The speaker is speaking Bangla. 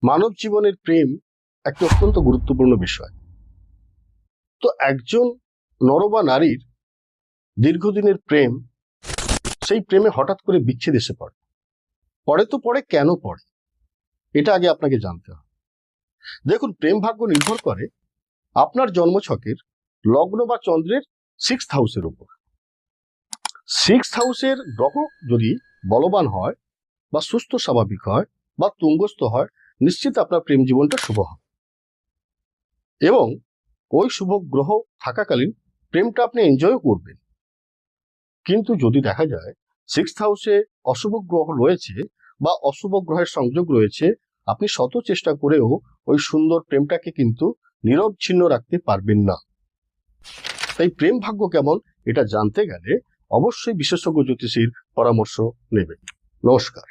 মানব জীবনের প্রেম একটি অত্যন্ত গুরুত্বপূর্ণ বিষয়। তো একজন নর বা নারীর দীর্ঘদিনের প্রেম, সেই প্রেমে হঠাৎ করে বিচ্ছেদ এসে পড়ে। পড়ে কেন পড়ে, এটা আগে আপনাকে জানতে হবে। দেখুন, প্রেম ভাগ্য নির্ভর করে আপনার জন্মছকের লগ্ন বা চন্দ্রের 6th হাউসের উপর। 6th হাউসের গ্রহ যদি বলবান হয় বা সুস্থ স্বাভাবিক হয় বা তুঙ্গস্থ হয়, নিশ্চিত আপনার প্রেম জীবনটা শুভ হবে এবং ওই শুভ গ্রহ থাকাকালীন প্রেমটা আপনি এনজয় করবেন। কিন্তু যদি দেখা যায় 6th হাউসে অশুভ গ্রহ রয়েছে বা অশুভ গ্রহের সংযোগ রয়েছে, আপনি শত চেষ্টা করেও ওই সুন্দর প্রেমটাকে কিন্তু নিরবচ্ছিন্ন রাখতে পারবেন না। তাই প্রেম ভাগ্য কেমন এটা জানতে গেলে অবশ্যই বিশেষজ্ঞ জ্যোতিষীর পরামর্শ নেবেন। নমস্কার।